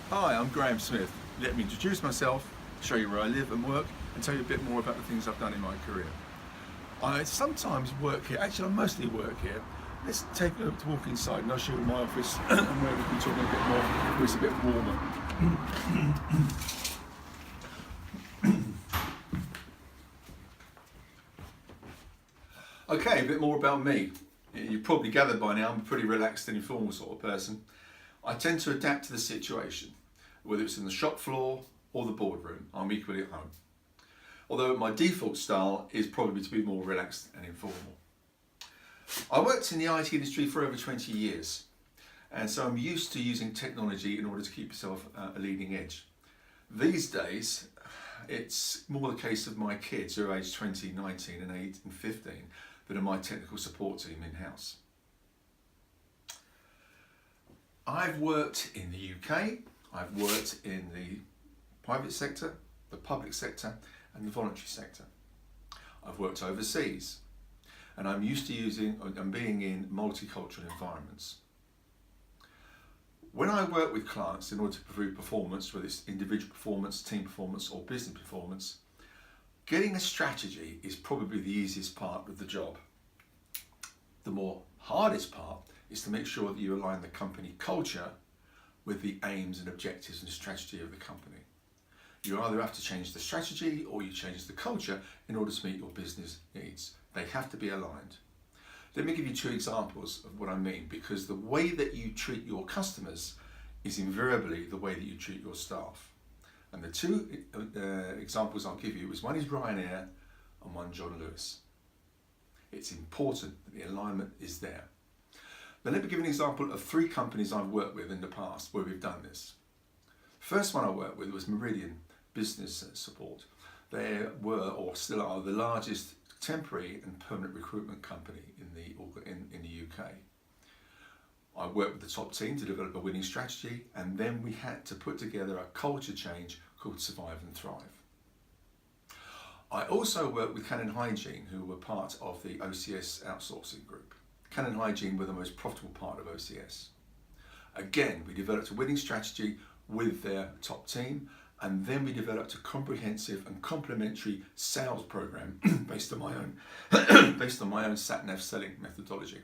Hi, I'm Graham Smith. Let me introduce myself, show you where I live and work, and tell you a bit more about the things I've done in my career. I sometimes work here, actually I mostly work here. Let's take a walk inside and I'll show you my office and where we can talk a bit more where it's a bit warmer. Okay, a bit more about me. You've probably gathered by now I'm a pretty relaxed and informal sort of person. I tend to adapt to the situation, whether it's in the shop floor or the boardroom. I'm equally at home. Although my default style is probably to be more relaxed and informal. I worked in the IT industry for over 20 years, and so I'm used to using technology in order to keep yourself at a leading edge. These days, it's more the case of my kids who are aged 20, 19 and 8 and 15 that are my technical support team in-house. I've worked in the UK, I've worked in the private sector, the public sector and the voluntary sector. I've worked overseas and I'm used to using and being in multicultural environments. When I work with clients in order to improve performance, whether it's individual performance, team performance or business performance, getting a strategy is probably the easiest part of the job. The more hardest part is to make sure that you align the company culture with the aims and objectives and strategy of the company. You either have to change the strategy or you change the culture in order to meet your business needs. They have to be aligned. Let me give you two examples of what I mean, because the way that you treat your customers is invariably the way that you treat your staff. And the two examples I'll give you is one is Ryanair and one John Lewis. It's important that the alignment is there. Now let me give an example of three companies I've worked with in the past where we've done this. First one I worked with was Meridian Business Support. They were, or still are, the largest temporary and permanent recruitment company in the UK. I worked with the top team to develop a winning strategy, and then we had to put together a culture change called Survive and Thrive. I also worked with Canon Hygiene, who were part of the OCS outsourcing group. Canon Hygiene were the most profitable part of OCS. Again, we developed a winning strategy with their top team, and then we developed a comprehensive and complementary sales program based on my own sat-nav selling methodology.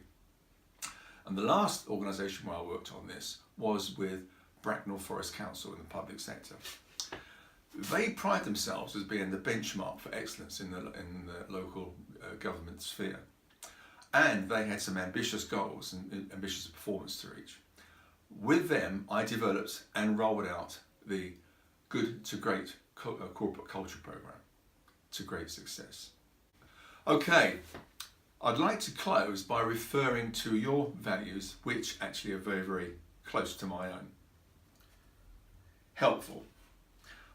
And the last organisation where I worked on this was with Bracknell Forest Council in the public sector. They pride themselves as being the benchmark for excellence in the local government sphere. And they had some ambitious goals and ambitious performance to reach. With them, I developed and rolled out the Good to Great corporate culture program to great success. Okay, I'd like to close by referring to your values, which actually are very, very close to my own. Helpful.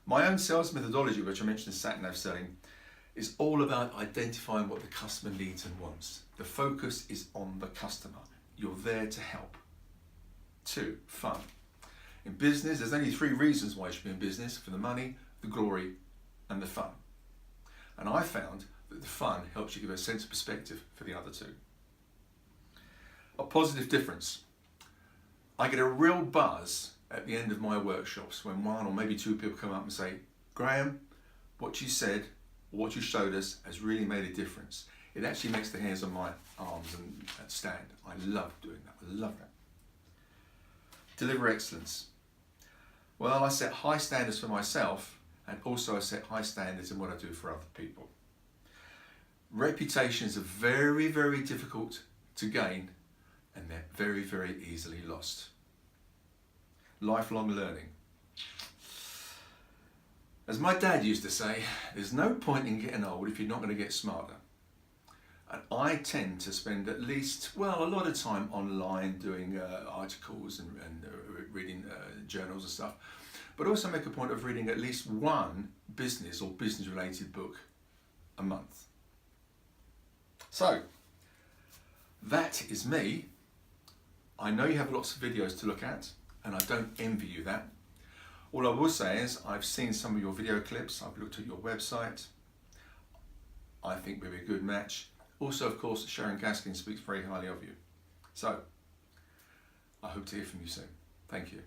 My own sales methodology, which I mentioned in sat-nav selling, is all about identifying what the customer needs and wants. The focus is on the customer. You're there to help. 2, fun. In business, there's only 3 reasons why you should be in business: for the money, the glory, and the fun. And I found that the fun helps you give a sense of perspective for the other 2. A positive difference. I get a real buzz at the end of my workshops when 1 or maybe 2 people come up and say, "Graham, what you said, what you showed us has really made a difference." It actually makes the hairs on my arms and stand. I love doing that. I love that. Deliver excellence. Well, I set high standards for myself, and also I set high standards in what I do for other people. Reputations are very, very difficult to gain, and they're very, very easily lost. Lifelong learning. As my dad used to say, there's no point in getting old if you're not going to get smarter. And I tend to spend at least, well, a lot of time online doing articles and reading journals and stuff, but also make a point of reading at least one business or business related book a month. So, that is me. I know you have lots of videos to look at, and I don't envy you that. All I will say is I've seen some of your video clips, I've looked at your website. I think we're a good match. Also, of course, Sharon Gaskin speaks very highly of you. So, I hope to hear from you soon. Thank you.